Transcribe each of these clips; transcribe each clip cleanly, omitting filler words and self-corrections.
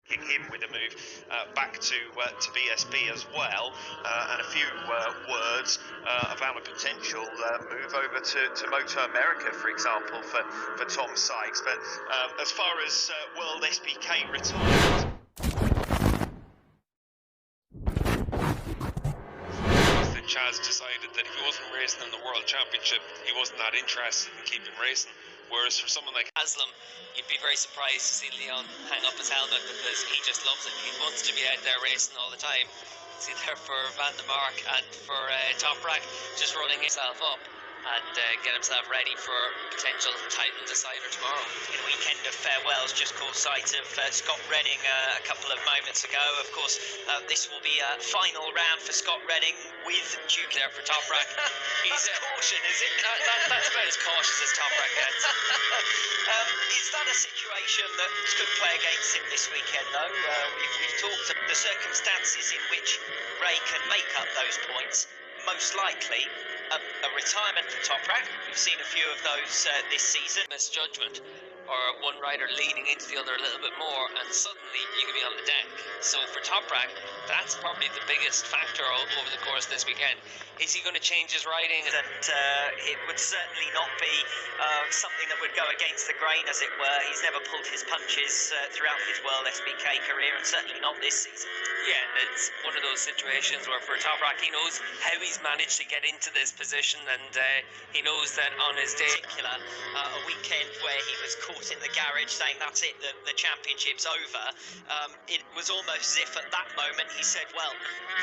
him with a move back to BSB as well, and a few words about a potential move over to Moto America, for example, for Tom Sykes. But as far as World SBK retirement, Chaz decided that if he wasn't racing in the World Championship, he wasn't that interested in keeping racing. Whereas for someone like Haslam, you'd be very surprised to see Leon hang up his helmet because he just loves it. He wants to be out there racing all the time. See there for Van der Mark and for Toprak, just rolling himself up and get himself ready for potential title decider tomorrow. In a weekend of farewells, just caught sight of Scott Redding a couple of moments ago. Of course, this will be a final round for Scott Redding with Duke there for Toprak. He's caution, is it? That's about as cautious as Toprak gets. Is that a situation that could play against him this weekend, though? We've talked about the circumstances in which Ray can make up those points. Most likely, a retirement for Toprak. We've seen a few of those this season. Misjudgment, or one rider leaning into the other a little bit more, and suddenly you can be on the deck. So for Toprak, that's probably the biggest factor over the course of this weekend. Is he going to change his riding? That it would certainly not be something that would go against the grain, as it were. He's never pulled his punches throughout his World SBK career, and certainly not this season. Yeah, and it's one of those situations where for Toprak, he knows how he's managed to get into this position, and he knows that on his day, a weekend where he was caught in the garage saying that's it, the championship's over, it was almost as if at that moment he said, well,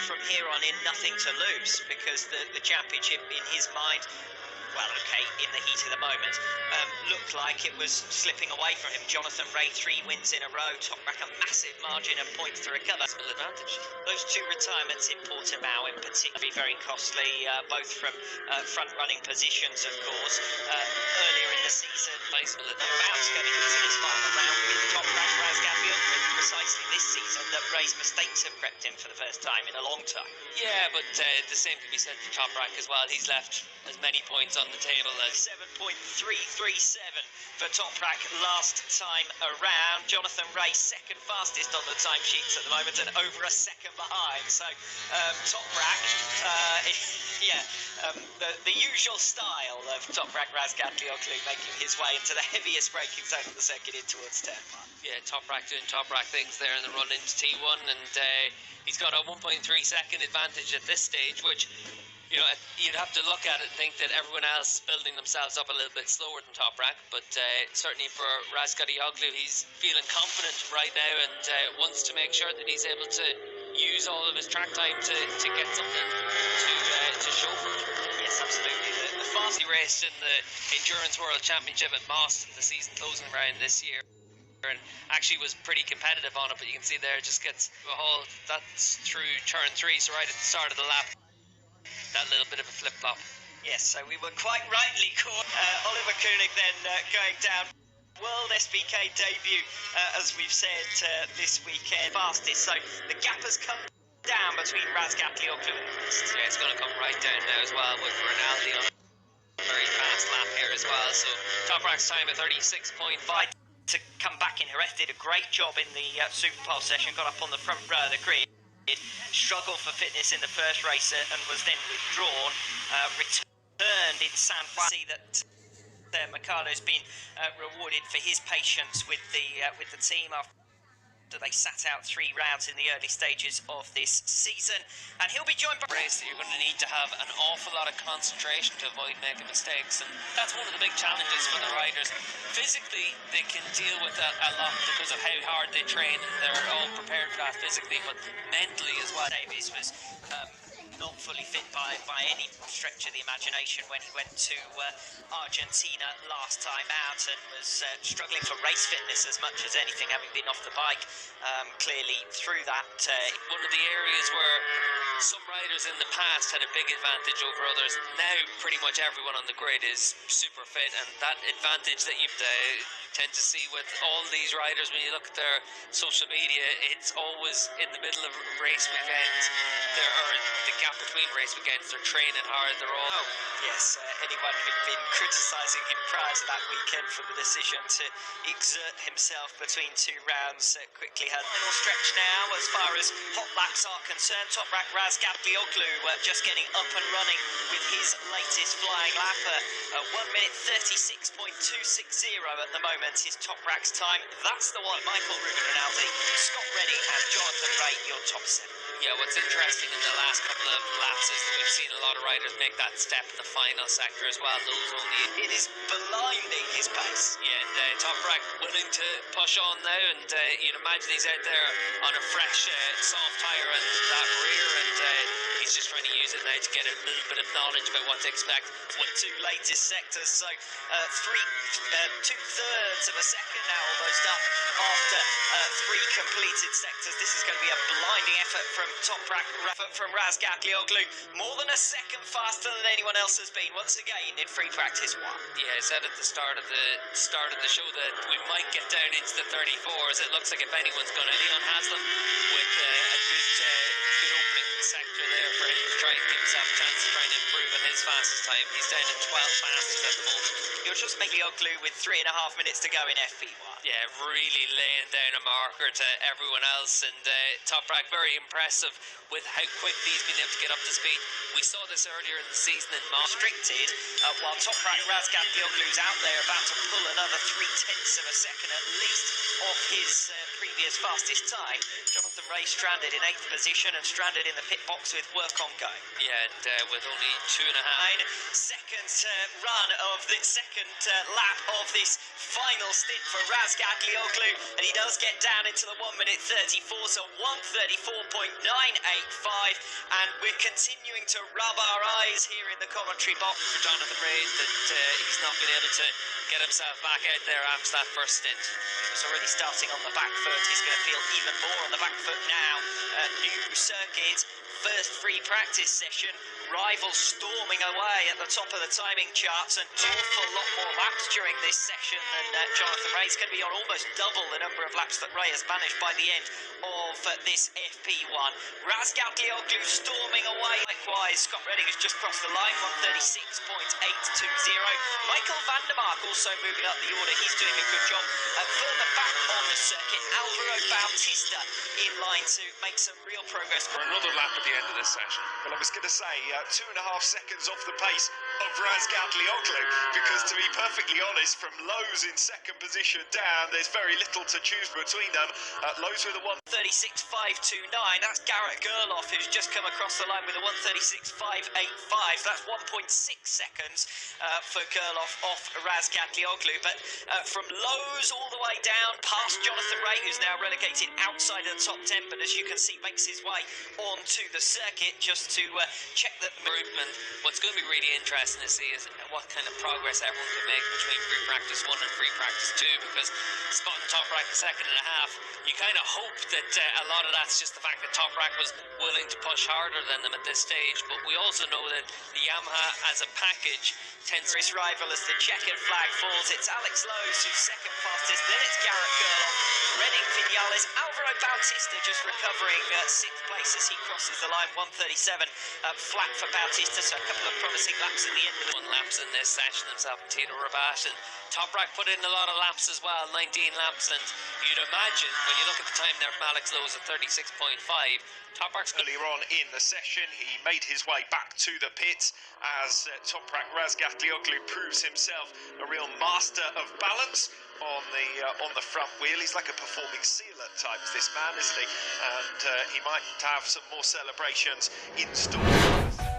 from here on in, nothing to lose, because the championship in his mind, well, okay, in the heat of the moment, looked like it was slipping away from him. Jonathan Ray, 3 wins in a row, Toprak a massive margin of points to recover. Advantage. Those 2 retirements in Portimao in particular be very costly, both from front-running positions, of course. Earlier in the season, placement of the bounce going into this final round with Toprak, Razgatlian, precisely this season that Ray's mistakes have crept in for the first time in a long time. Yeah, but the same can be said for Toprak as well. He's left as many points on the table as 7.337 for Toprak last time around. Jonathan Ray second fastest on the timesheets at the moment and over a second behind. So Toprak, the usual style of Toprak Razgatlioglu making his way into the heaviest braking zone of the circuit in towards turn 1. Yeah, Toprak doing Toprak things there in the run into T1, and he's got a 1.3 second advantage at this stage, which, you know, you'd have to look at it and think that everyone else is building themselves up a little bit slower than Toprak, but certainly for Razgatlioglu, he's feeling confident right now and wants to make sure that he's able to use all of his track time to get something to show for it. Yes, absolutely. The fast he raced in the Endurance World Championship at Moss, the season closing round this year, and actually was pretty competitive on it, but you can see there it just gets a whole, that's through turn 3, so right at the start of the lap, that little bit of a flip-flop. Yes, so we were quite rightly caught. Oliver Koenig then going down. World SBK debut, as we've said, this weekend. Fastest, so the gap has come down between Razgatlioglu and the rest. Yeah, it's going to come right down now as well with Rinaldi on a very fast lap here as well. So Toprak's time at 36.5. To come back in, Jerez did a great job in the Superpole session, got up on the front row of the grid. Struggled for fitness in the first race and was then withdrawn. Returned in San Juan. See that Mikalo's been rewarded for his patience with the team after they sat out 3 rounds in the early stages of this season, and he'll be joined by a race that you're going to need to have an awful lot of concentration to avoid making mistakes, and that's one of the big challenges for the riders. Physically, they can deal with that a lot because of how hard they train, and they're all prepared for that physically, but mentally as well. Davies was not fully fit by any stretch of the imagination when he went to Argentina last time out, and was struggling for race fitness as much as anything, having been off the bike clearly through that. One of the areas where some riders in the past had a big advantage over others, now pretty much everyone on the grid is super fit, and that advantage that you've tend to see with all these riders, when you look at their social media, it's always in the middle of race weekends. The gap between race weekends, they're training hard, they're all... Oh, yes, anyone who'd been criticising him prior to that weekend for the decision to exert himself between two rounds quickly had final stretch now as far as hot laps are concerned. Toprak Razgatlioglu just getting up and running with his latest flying lap. 1 minute 36.260 at the moment is Toprak's time. That's the one. Michael Ruben Rinaldi, Scott Reddy and Jonathan Ray, your top 7. Yeah, what's interesting in the last couple of laps is that we've seen a lot of riders make that step in the final sector as well. Those only... It is blinding his pace. Yeah, and Toprak willing to push on now, and you'd imagine he's out there on a fresh, soft tyre and that rear, and he's just trying to use it now to get a little bit of knowledge about what to expect. With two latest sectors, so 2/3 of a second now almost up after 3 completed sectors. This is going to be a blinding effort from Toprak, from Razgatlioglu. More than a second faster than anyone else has been once again in free practice 1. Yeah, I said at the start of the show that we might get down into the 34s. It looks like if anyone's going to, Leon has them with a good opening sector there for him to try and give himself a chance to try and improve on his fastest time. He's down at 12 fastest at the moment. You're just making Oglu with 3.5 minutes to go in FP1. Yeah, really laying down a marker to everyone else, and Toprak very impressive with how quickly he's been able to get up to speed. We saw this earlier in the season in March. Restricted, while Toprak Razgatlioglu's out there about to pull another 0.3 of a second at least off his previous fastest time. Jonathan Ray stranded in 8th position and stranded in the pit box with work ongoing. Yeah, and with only 2.5 seconds run of the second lap of this final stint for Razgatlioglu, and he does get down into the 1 minute 34, so 1:34.985, and we're continuing to rub our eyes here in the commentary box for Jonathan Ray that he's not been able to get himself back out there after that first stint. He was already starting on the back foot. He's going to feel even more on the back foot now. New circuit, first free practice session, rivals storming away at the top of the timing charts, an awful lot more laps during this session than Jonathan Ray's going to be on almost double the number of laps that Ray has managed by the end of this FP1. Razgatlioglu storming away. Likewise, Scott Redding has just crossed the line, 136.820. Michael van der Mark also moving up the order. He's doing a good job. Further back on the circuit, Alvaro Bautista in line to make some real progress. For another lap at the end of this session. Well, I was going to say 2.5 seconds off the pace of Razgatlioglu, because to be perfectly honest, from Lowe's in second position down, there's very little to choose between them. Lowe's with a 1:36.529. That's Garrett Gerloff, who's just come across the line with a 1:36.585. That's 1.6 seconds for Gerloff off Razgatlioglu. But from Lowe's all the way down past Jonathan Ray, who's now relegated outside of the top 10, but as you can see, makes his way onto the circuit just to check that improvement. What's going to be really interesting to see is what kind of progress everyone can make between free practice 1 and free practice 2, because spotting Toprak in second and a half, you kind of hope that a lot of that's just the fact that Toprak was willing to push harder than them at this stage, but we also know that the Yamaha as a package tends to... His rival as the checkered flag falls. It's Alex Lowe's who's second fastest, then it's Garrett Gerloff, Redding Vinales, Alvaro Bautista just recovering 6th place as he crosses the line, 1:37 flat for Bautista, so a couple of promising laps at the end of the... laps in this session himself, and Tito Rabat, and Toprak put in a lot of laps as well, 19 laps, and you'd imagine when you look at the time there from Alex Lowe's at 36.5, Toprak's... Earlier on in the session, he made his way back to the pits as Toprak Razgatlioglu proves himself a real master of balance on the front wheel. He's like a performing seal at times, this man, isn't he? And he might have some more celebrations in store.